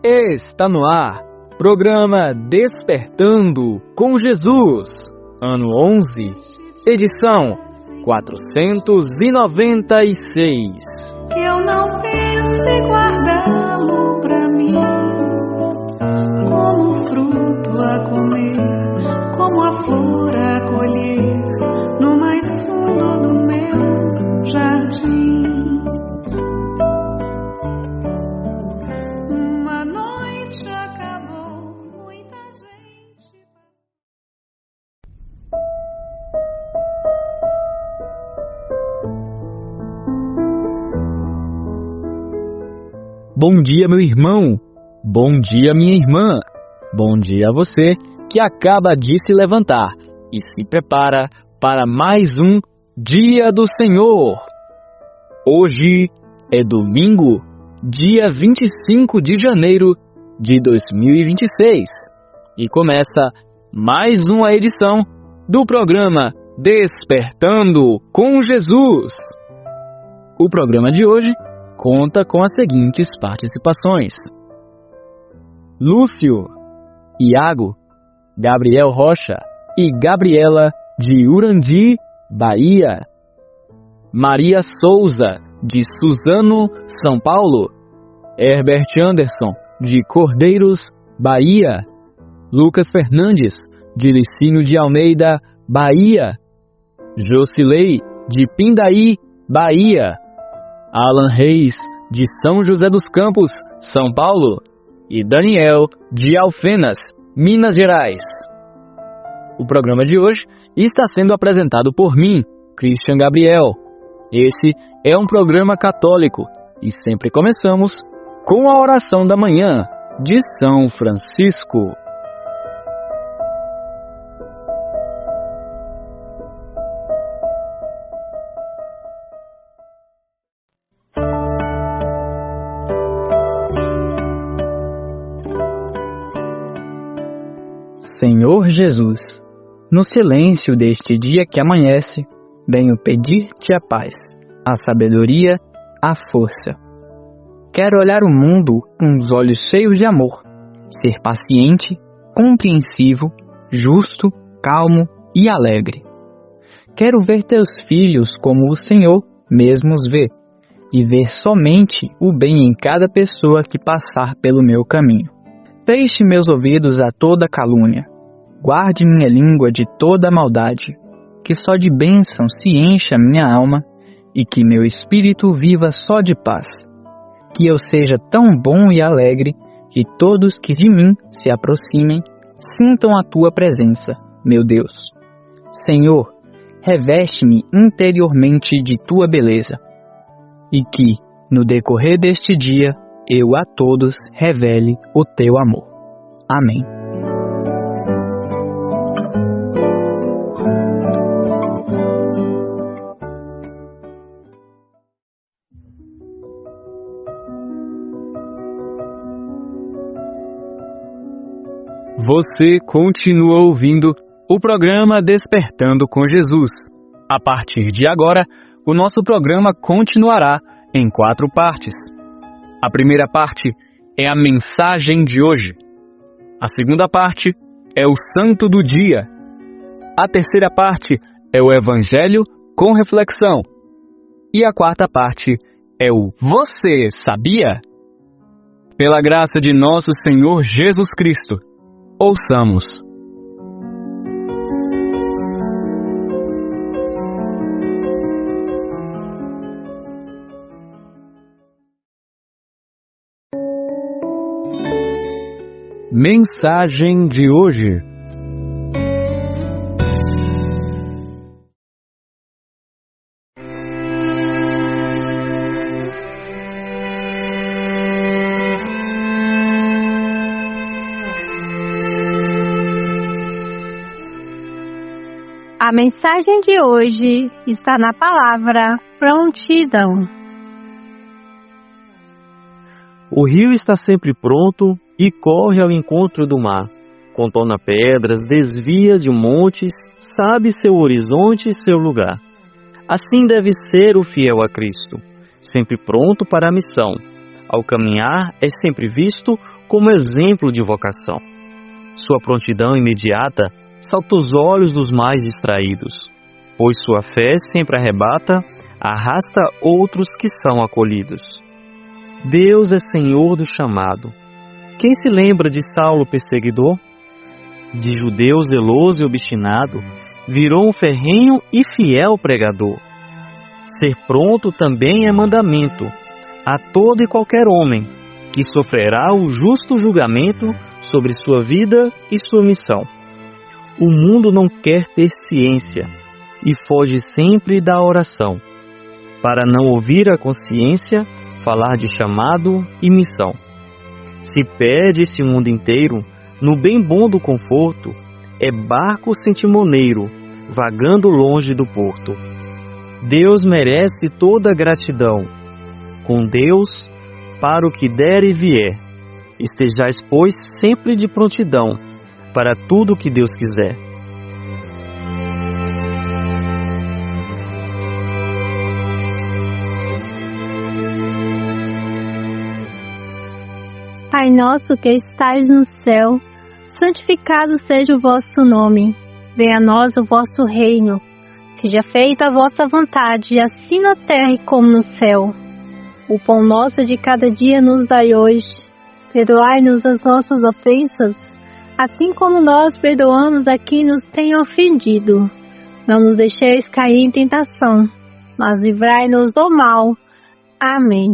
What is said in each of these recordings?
Está no ar, programa Despertando com Jesus, ano 11, edição 496. Que eu não penso em guardá-lo pra mim, como fruto a comer, como a flor a colher, no mais fundo do meu jardim. Uma noite acabou, muita gente. Bom dia, meu irmão. Bom dia, minha irmã. Bom dia a você que acaba de se levantar e se prepara para mais um Dia do Senhor. Hoje é domingo, dia 25 de janeiro de 2026 e começa mais uma edição do programa Despertando com Jesus. O programa de hoje conta com as seguintes participações: Lúcio, Iago, Gabriel Rocha e Gabriela de Urandi, Bahia, Maria Souza de Suzano, São Paulo, Herbert Anderson de Cordeiros, Bahia, Lucas Fernandes de Licínio de Almeida, Bahia, Jocilei de Pindaí, Bahia, Alan Reis, de São José dos Campos, São Paulo, e Daniel, de Alfenas, Minas Gerais. O programa de hoje está sendo apresentado por mim, Christian Gabriel. Esse é um programa católico e sempre começamos com a oração da manhã de São Francisco. Senhor Jesus, no silêncio deste dia que amanhece, venho pedir-te a paz, a sabedoria, a força. Quero olhar o mundo com os olhos cheios de amor, ser paciente, compreensivo, justo, calmo e alegre. Quero ver teus filhos como o Senhor mesmo os vê, e ver somente o bem em cada pessoa que passar pelo meu caminho. Feche meus ouvidos a toda calúnia, guarde minha língua de toda maldade, que só de bênção se encha minha alma e que meu espírito viva só de paz. Que eu seja tão bom e alegre que todos que de mim se aproximem sintam a tua presença, meu Deus. Senhor, reveste-me interiormente de tua beleza e que, no decorrer deste dia, eu a todos revele o teu amor. Amém. Você continua ouvindo o programa Despertando com Jesus. A partir de agora, o nosso programa continuará em 4 partes. A primeira parte é a mensagem de hoje. A segunda parte é o santo do dia. A terceira parte é o evangelho com reflexão. E a quarta parte é o Você Sabia? Pela graça de nosso Senhor Jesus Cristo, ouçamos. Mensagem de hoje. A mensagem de hoje está na palavra prontidão. O rio está sempre pronto e corre ao encontro do mar. Contorna pedras, desvia de montes, sabe seu horizonte e seu lugar. Assim deve ser o fiel a Cristo, sempre pronto para a missão, Ao caminhar, é sempre visto como exemplo de vocação. Sua prontidão imediata salta os olhos dos mais distraídos, pois sua fé sempre arrasta outros que são acolhidos. Deus é Senhor do chamado. Quem se lembra de Saulo perseguidor? De judeu zeloso e obstinado, virou um ferrenho e fiel pregador. Ser pronto também é mandamento a todo e qualquer homem, que sofrerá o justo julgamento sobre sua vida e sua missão. O mundo não quer ter ciência e foge sempre da oração, para não ouvir a consciência falar de chamado e missão. Se perde esse mundo inteiro no bem bom do conforto, é barco sem timoneiro, vagando longe do porto. Deus merece toda a gratidão. Com Deus, para o que der e vier, estejais, pois, sempre de prontidão, para tudo o que Deus quiser. Pai nosso que estais no céu, santificado seja o vosso nome. Venha a nós o vosso reino. Seja feita a vossa vontade, assim na terra e como no céu. O pão nosso de cada dia nos dai hoje. Perdoai-nos as nossas ofensas, assim como nós perdoamos a quem nos tem ofendido. Não nos deixeis cair em tentação, mas livrai-nos do mal. Amém.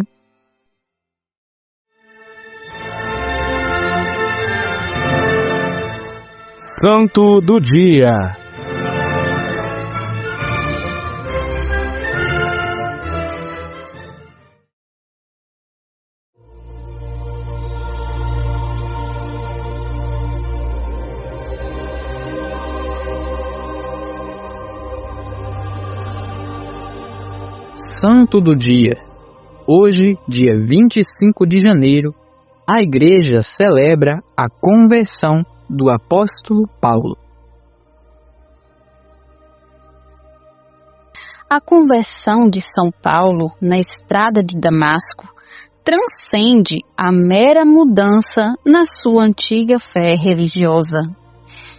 Santo do Dia. Santo do Dia. Hoje, dia 25 de janeiro, a Igreja celebra a conversão do apóstolo Paulo. A conversão de São Paulo na estrada de Damasco transcende a mera mudança na sua antiga fé religiosa,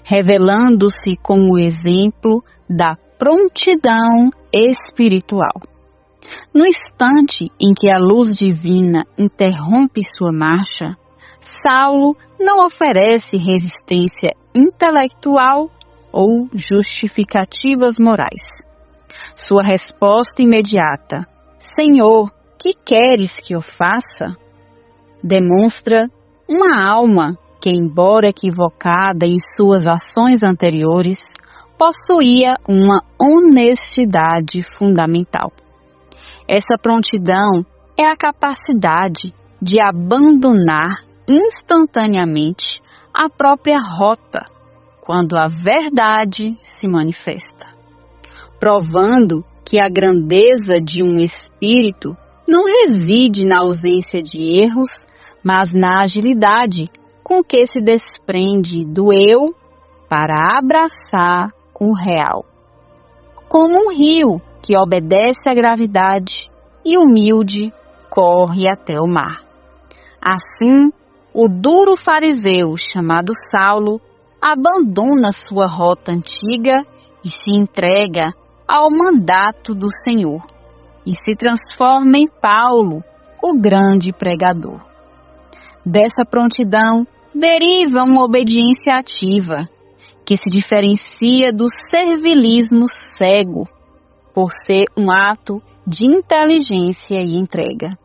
revelando-se como exemplo da prontidão espiritual. No instante em que a luz divina interrompe sua marcha, Saulo não oferece resistência intelectual ou justificativas morais. Sua resposta imediata, Senhor, que queres que eu faça? Demonstra uma alma que, embora equivocada em suas ações anteriores, possuía uma honestidade fundamental. Essa prontidão é a capacidade de abandonar instantaneamente a própria rota quando a verdade se manifesta, provando que a grandeza de um espírito não reside na ausência de erros, mas na agilidade com que se desprende do eu para abraçar o real. Como um rio que obedece à gravidade e humilde corre até o mar. Assim, o duro fariseu chamado Saulo abandona sua rota antiga e se entrega ao mandato do Senhor e se transforma em Paulo, o grande pregador. Dessa prontidão deriva uma obediência ativa, que se diferencia do servilismo cego, por ser um ato de inteligência e entrega.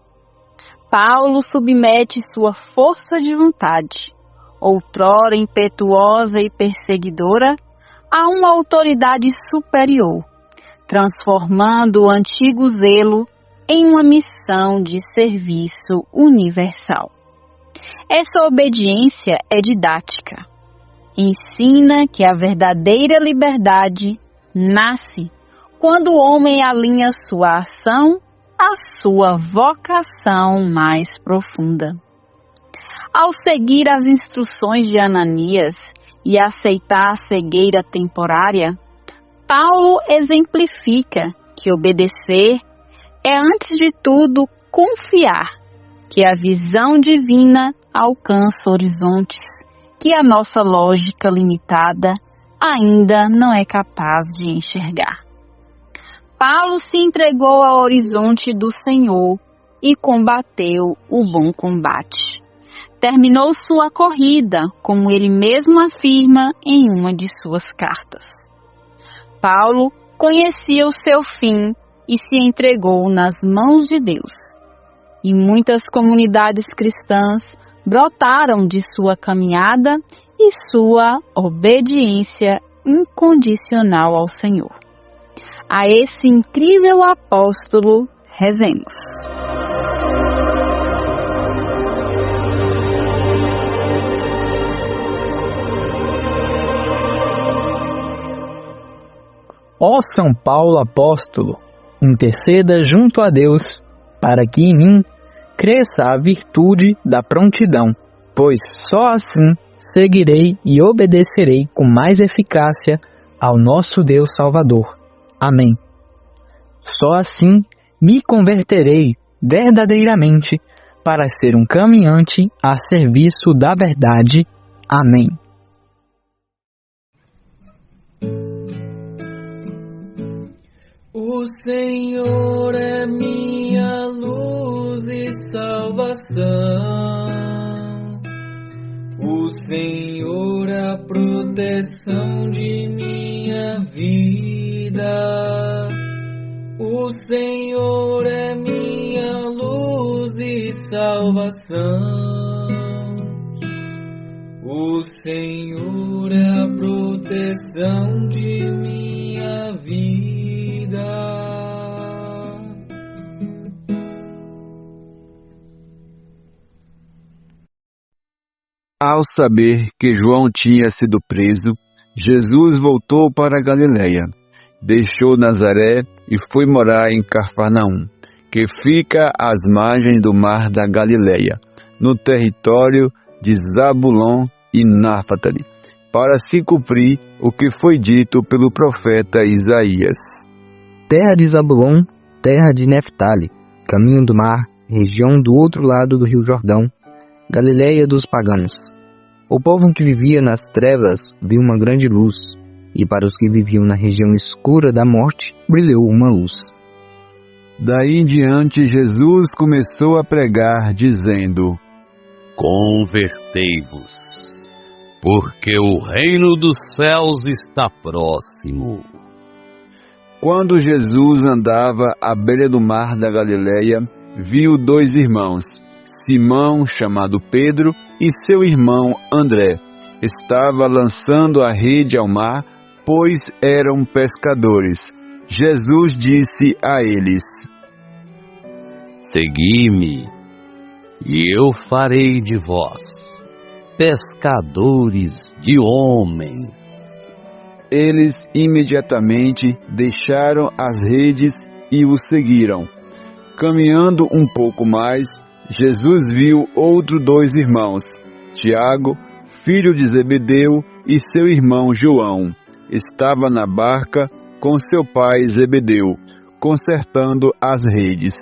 Paulo submete sua força de vontade, outrora impetuosa e perseguidora, a uma autoridade superior, transformando o antigo zelo em uma missão de serviço universal. Essa obediência é didática. Ensina que a verdadeira liberdade nasce quando o homem alinha sua ação à sua vocação mais profunda. Ao seguir as instruções de Ananias e aceitar a cegueira temporária, Paulo exemplifica que obedecer é, antes de tudo, confiar que a visão divina alcança horizontes que a nossa lógica limitada ainda não é capaz de enxergar. Paulo se entregou ao horizonte do Senhor e combateu o bom combate. Terminou sua corrida, como ele mesmo afirma em uma de suas cartas. Paulo conhecia o seu fim e se entregou nas mãos de Deus. E muitas comunidades cristãs brotaram de sua caminhada e sua obediência incondicional ao Senhor. A esse incrível apóstolo, rezemos. Ó São Paulo apóstolo, interceda junto a Deus, para que em mim cresça a virtude da prontidão, pois só assim seguirei e obedecerei com mais eficácia ao nosso Deus Salvador. Amém. Só assim me converterei verdadeiramente para ser um caminhante a serviço da verdade. Amém. O Senhor é minha luz e salvação. O Senhor é a proteção de minha vida. O Senhor é minha luz e salvação. O Senhor é a proteção de minha vida. Ao saber que João tinha sido preso, Jesus voltou para a Galiléia, deixou Nazaré e foi morar em Cafarnaum, que fica às margens do mar da Galiléia, no território de Zabulon e Náftali, para se cumprir o que foi dito pelo profeta Isaías. Terra de Zabulon, terra de Neftali, caminho do mar, região do outro lado do rio Jordão, Galiléia dos pagãos. O povo que vivia nas trevas viu uma grande luz, e para os que viviam na região escura da morte, brilhou uma luz. Daí em diante Jesus começou a pregar, dizendo: Convertei-vos, porque o reino dos céus está próximo. Quando Jesus andava à beira do mar da Galiléia, viu dois irmãos, Simão, chamado Pedro, e seu irmão André. Estava lançando a rede ao mar, pois eram pescadores. Jesus disse a eles: Segui-me, e eu farei de vós pescadores de homens. Eles imediatamente deixaram as redes e o seguiram. Caminhando um pouco mais, Jesus viu outros dois irmãos, Tiago, filho de Zebedeu, e seu irmão João. Estava na barca com seu pai Zebedeu, consertando as redes.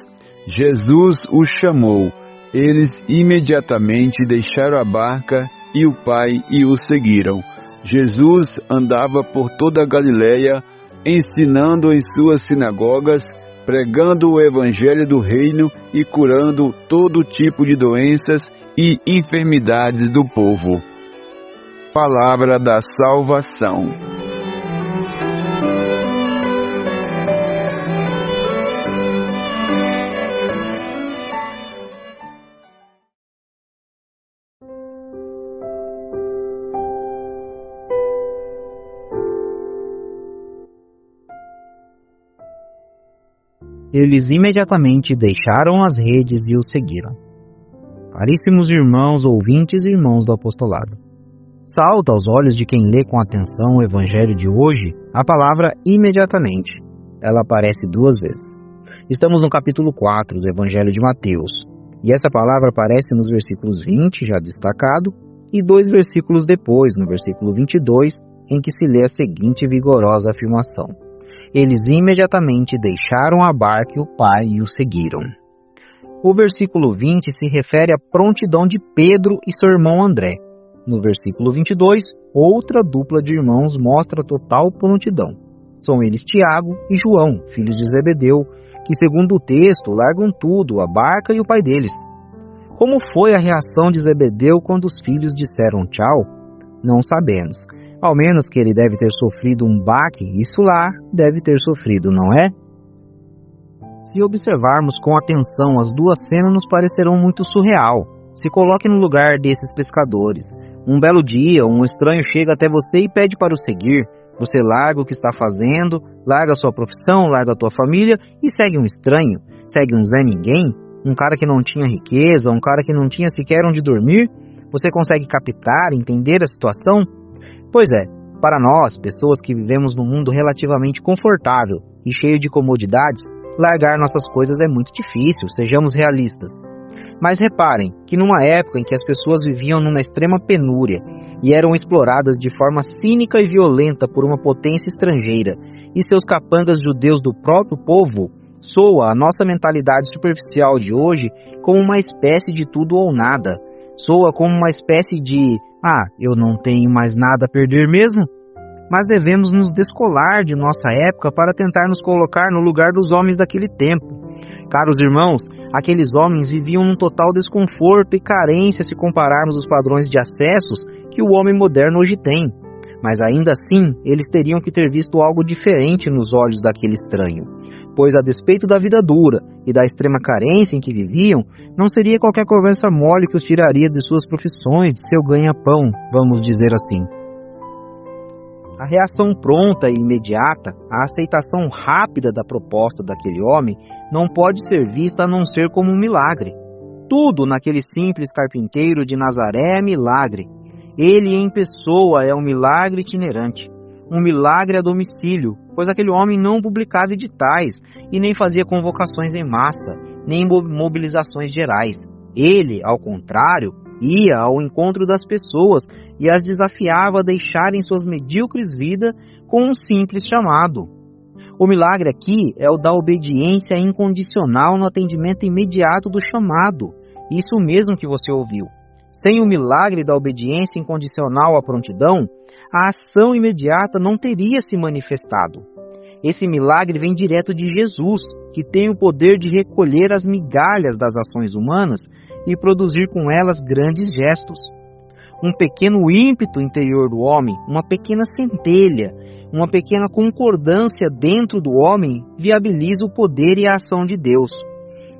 Jesus os chamou. Eles imediatamente deixaram a barca e o pai e o seguiram. Jesus andava por toda a Galiléia, ensinando em suas sinagogas, pregando o evangelho do reino e curando todo tipo de doenças e enfermidades do povo. Palavra da salvação. Eles imediatamente deixaram as redes e o seguiram. Caríssimos irmãos, ouvintes e irmãos do apostolado, salta aos olhos de quem lê com atenção o evangelho de hoje a palavra imediatamente. Ela aparece duas vezes. Estamos no capítulo 4 do evangelho de Mateus, e essa palavra aparece nos versículos 20, já destacado, e 2 versículos depois, no versículo 22, em que se lê a seguinte vigorosa afirmação: Eles imediatamente deixaram a barca e o pai e o seguiram. O versículo 20 se refere à prontidão de Pedro e seu irmão André. No versículo 22, outra dupla de irmãos mostra total prontidão. São eles Tiago e João, filhos de Zebedeu, que, segundo o texto, largam tudo, a barca e o pai deles. Como foi a reação de Zebedeu quando os filhos disseram tchau? Não sabemos. Ao menos que ele deve ter sofrido um baque, isso lá deve ter sofrido, não é? Se observarmos com atenção as duas cenas, nos parecerão muito surreal. Se coloque no lugar desses pescadores. Um belo dia, um estranho chega até você e pede para o seguir. Você larga o que está fazendo, larga a sua profissão, larga a tua família e segue um estranho. Segue um Zé Ninguém, um cara que não tinha riqueza, um cara que não tinha sequer onde dormir. Você consegue captar, entender a situação? Pois é, para nós, pessoas que vivemos num mundo relativamente confortável e cheio de comodidades, largar nossas coisas é muito difícil, sejamos realistas. Mas reparem que numa época em que as pessoas viviam numa extrema penúria e eram exploradas de forma cínica e violenta por uma potência estrangeira e seus capangas judeus do próprio povo, soa a nossa mentalidade superficial de hoje como uma espécie de tudo ou nada. Soa como uma espécie de, eu não tenho mais nada a perder mesmo? Mas devemos nos descolar de nossa época para tentar nos colocar no lugar dos homens daquele tempo. Caros irmãos, aqueles homens viviam num total desconforto e carência se compararmos os padrões de acessos que o homem moderno hoje tem. Mas ainda assim, eles teriam que ter visto algo diferente nos olhos daquele estranho, pois a despeito da vida dura e da extrema carência em que viviam, não seria qualquer conversa mole que os tiraria de suas profissões, de seu ganha-pão, vamos dizer assim. A reação pronta e imediata, a aceitação rápida da proposta daquele homem, não pode ser vista a não ser como um milagre. Tudo naquele simples carpinteiro de Nazaré é milagre. Ele em pessoa é um milagre itinerante, um milagre a domicílio, pois aquele homem não publicava editais e nem fazia convocações em massa, nem mobilizações gerais. Ele, ao contrário, ia ao encontro das pessoas e as desafiava a deixarem suas medíocres vidas com um simples chamado. O milagre aqui é o da obediência incondicional no atendimento imediato do chamado. Isso mesmo que você ouviu. Sem o milagre da obediência incondicional à prontidão, a ação imediata não teria se manifestado. Esse milagre vem direto de Jesus, que tem o poder de recolher as migalhas das ações humanas e produzir com elas grandes gestos. Um pequeno ímpeto interior do homem, uma pequena centelha, uma pequena concordância dentro do homem viabiliza o poder e a ação de Deus.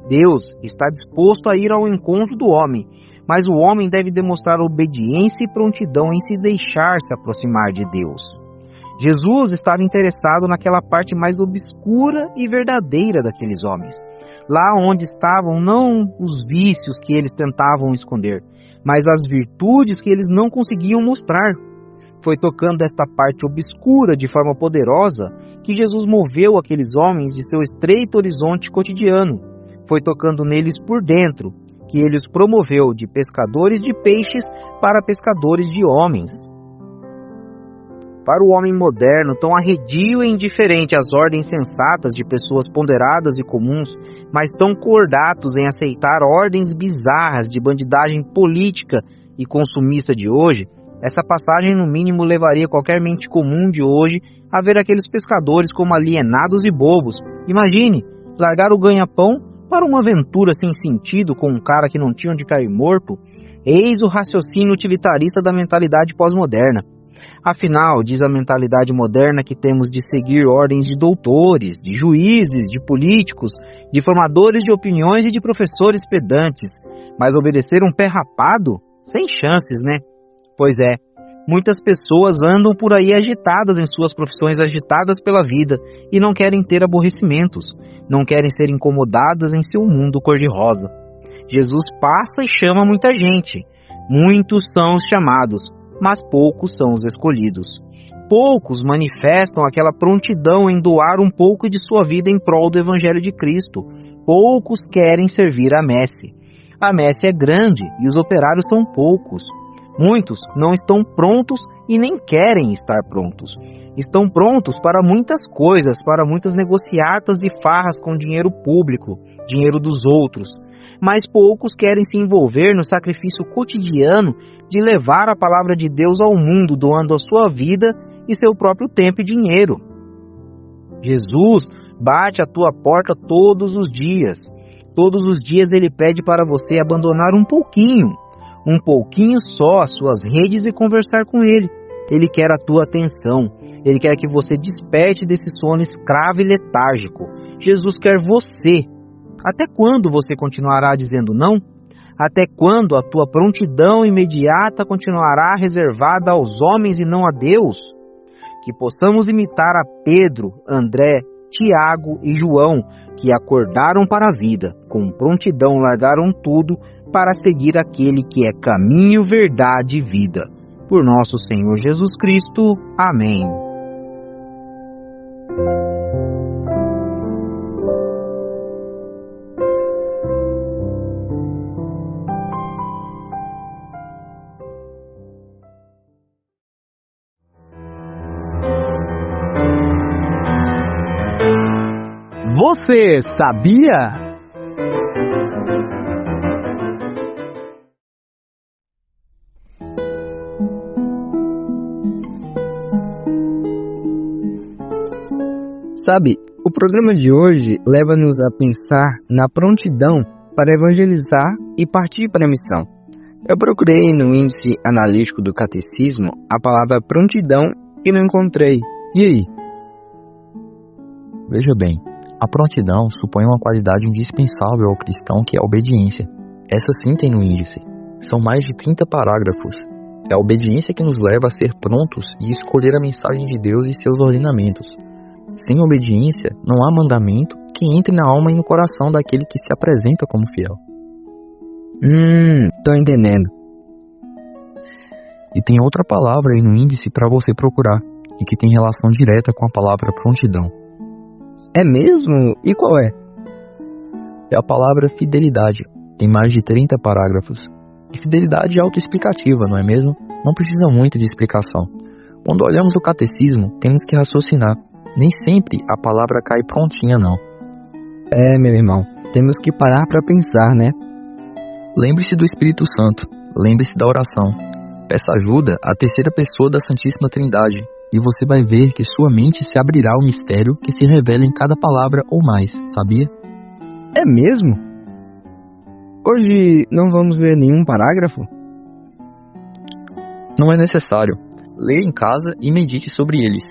Deus está disposto a ir ao encontro do homem, mas o homem deve demonstrar obediência e prontidão em se deixar se aproximar de Deus. Jesus estava interessado naquela parte mais obscura e verdadeira daqueles homens. Lá onde estavam não os vícios que eles tentavam esconder, mas as virtudes que eles não conseguiam mostrar. Foi tocando esta parte obscura de forma poderosa que Jesus moveu aqueles homens de seu estreito horizonte cotidiano. Foi tocando neles por dentro que ele os promoveu de pescadores de peixes para pescadores de homens. Para o homem moderno, tão arredio e indiferente às ordens sensatas de pessoas ponderadas e comuns, mas tão cordatos em aceitar ordens bizarras de bandidagem política e consumista de hoje, essa passagem no mínimo levaria qualquer mente comum de hoje a ver aqueles pescadores como alienados e bobos. Imagine, largar o ganha-pão para uma aventura sem sentido com um cara que não tinha onde cair morto. Eis o raciocínio utilitarista da mentalidade pós-moderna. Afinal, diz a mentalidade moderna que temos de seguir ordens de doutores, de juízes, de políticos, de formadores de opiniões e de professores pedantes. Mas obedecer um pé rapado? Sem chances, né? Pois é, muitas pessoas andam por aí agitadas em suas profissões, agitadas pela vida, e não querem ter aborrecimentos, não querem ser incomodadas em seu mundo cor-de-rosa. Jesus passa e chama muita gente. Muitos são os chamados, mas poucos são os escolhidos. Poucos manifestam aquela prontidão em doar um pouco de sua vida em prol do Evangelho de Cristo. Poucos querem servir a messe. A messe é grande e os operários são poucos. Muitos não estão prontos e nem querem estar prontos. Estão prontos para muitas coisas, para muitas negociatas e farras com dinheiro público, dinheiro dos outros. mas poucos querem se envolver no sacrifício cotidiano de levar a palavra de Deus ao mundo, doando a sua vida e seu próprio tempo e dinheiro. Jesus bate à tua porta todos os dias. Todos os dias Ele pede para você abandonar um pouquinho só as suas redes e conversar com Ele. Ele quer a tua atenção. Ele quer que você desperte desse sono escravo e letárgico. Jesus quer você. Até quando você continuará dizendo não? Até quando a tua prontidão imediata continuará reservada aos homens e não a Deus? Que possamos imitar a Pedro, André, Tiago e João, que acordaram para a vida, com prontidão largaram tudo para seguir aquele que é caminho, verdade e vida. Por nosso Senhor Jesus Cristo. Amém. Você sabia? Sabe, o programa de hoje leva-nos a pensar na prontidão para evangelizar e partir para a missão. Eu procurei no índice analítico do catecismo a palavra prontidão e não encontrei. E aí? Veja bem, a prontidão supõe uma qualidade indispensável ao cristão, que é a obediência. Essa sim tem no índice. São mais de 30 parágrafos. É a obediência que nos leva a ser prontos e escolher a mensagem de Deus e seus ordenamentos. Sem obediência, não há mandamento que entre na alma e no coração daquele que se apresenta como fiel. Tô entendendo. E tem outra palavra aí no índice para você procurar, e que tem relação direta com a palavra prontidão. É mesmo? E qual é? É a palavra fidelidade. Tem mais de 30 parágrafos. E fidelidade é autoexplicativa, não é mesmo? Não precisa muito de explicação. Quando olhamos o catecismo, temos que raciocinar. Nem sempre a palavra cai prontinha, não. É, meu irmão, temos que parar para pensar, né? Lembre-se do Espírito Santo. Lembre-se da oração. Peça ajuda à terceira pessoa da Santíssima Trindade. E você vai ver que sua mente se abrirá ao mistério que se revela em cada palavra ou mais, sabia? É mesmo? Hoje não vamos ler nenhum parágrafo? Não é necessário. Leia em casa e medite sobre eles.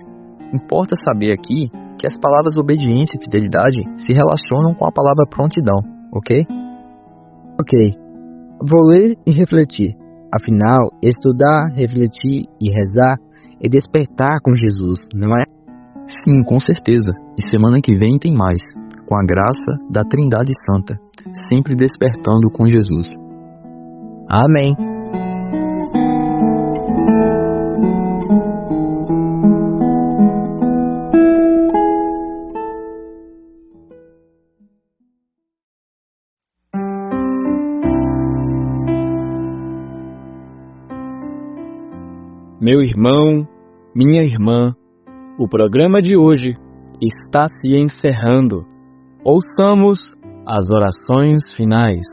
Importa saber aqui que as palavras obediência e fidelidade se relacionam com a palavra prontidão, ok? Ok. Vou ler e refletir. Afinal, estudar, refletir e rezar é despertar com Jesus, não é? Sim, com certeza. E semana que vem tem mais, com a graça da Trindade Santa, sempre despertando com Jesus. Amém. Meu irmão, minha irmã, o programa de hoje está se encerrando. Ouçamos as orações finais.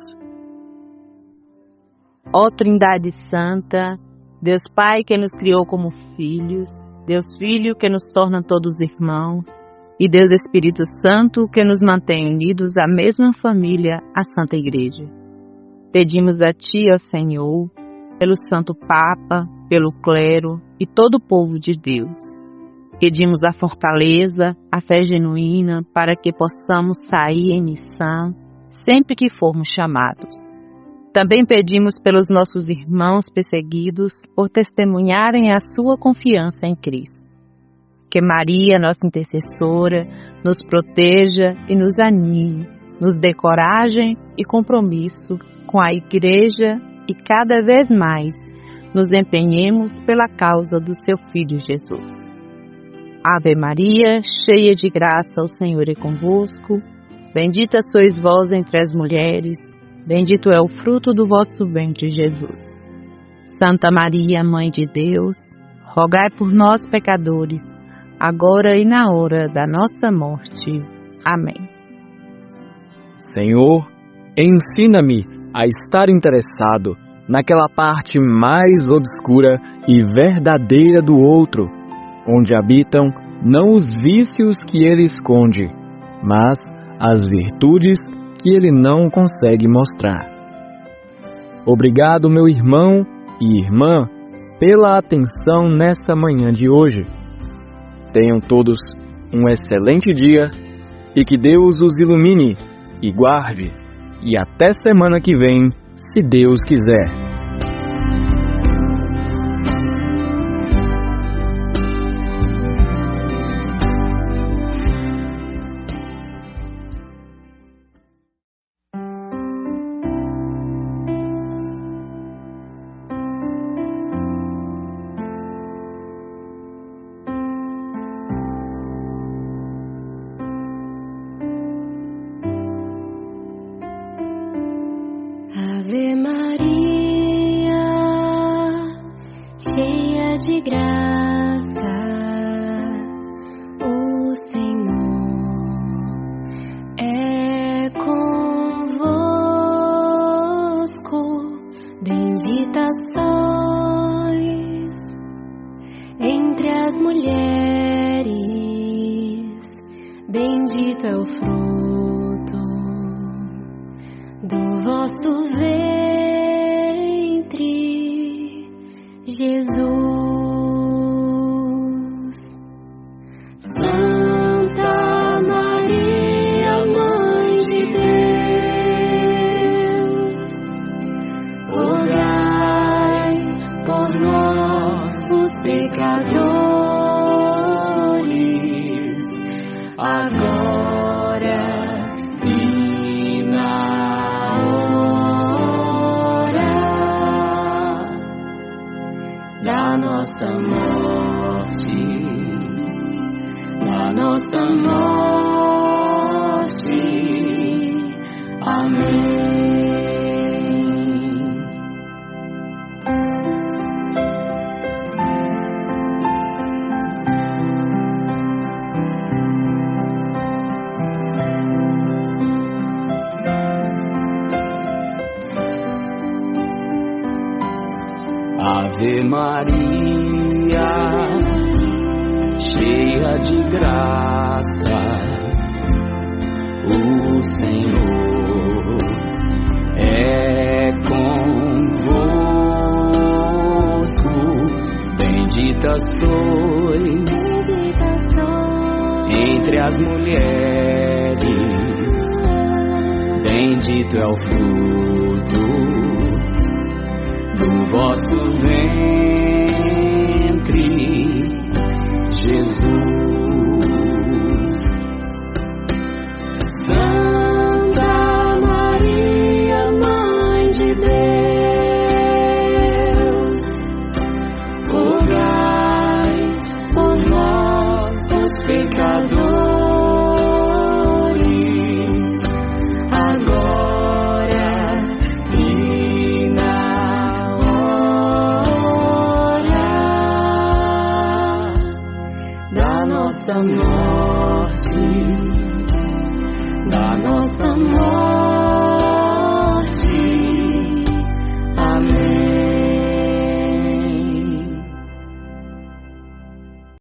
Ó Trindade Santa, Deus Pai que nos criou como filhos, Deus Filho que nos torna todos irmãos, e Deus Espírito Santo que nos mantém unidos à mesma família, a Santa Igreja. Pedimos a Ti, ó Senhor, pelo Santo Papa, pelo clero e todo o povo de Deus. Pedimos a fortaleza, a fé genuína, para que possamos sair em missão sempre que formos chamados. Também pedimos pelos nossos irmãos perseguidos por testemunharem a sua confiança em Cristo. Que Maria, nossa intercessora, nos proteja e nos anime, nos dê coragem e compromisso com a Igreja e cada vez mais nos empenhemos pela causa do seu Filho Jesus. Ave Maria, cheia de graça, o Senhor é convosco. Bendita sois vós entre as mulheres, bendito é o fruto do vosso ventre, Jesus. Santa Maria, Mãe de Deus, rogai por nós, pecadores, agora e na hora da nossa morte. Amém. Senhor, Ensina-me a estar interessado naquela parte mais obscura e verdadeira do outro, onde habitam não os vícios que ele esconde, mas as virtudes que ele não consegue mostrar. Obrigado, meu irmão e irmã, pela atenção nessa manhã de hoje. Tenham todos um excelente dia e que Deus os ilumine e guarde. E até semana que vem, se Deus quiser. Ave Maria, cheia de graça, o Senhor é convosco. Bendita sois entre as mulheres, bendito é o fruto do vosso ventre, Jesus. Santa Maria, Mãe de Deus, rogai por nós, os pecadores, agora e na hora da nossa morte, da nossa morte. Amém. Ave Maria, cheia de graça, o Senhor é convosco. Bendita sois entre as mulheres, bendito é o fruto do vosso ventre, Jesus. Santa Maria, Mãe de Deus, rogai por nós, os pecadores, agora e na nossa morte, da nossa morte.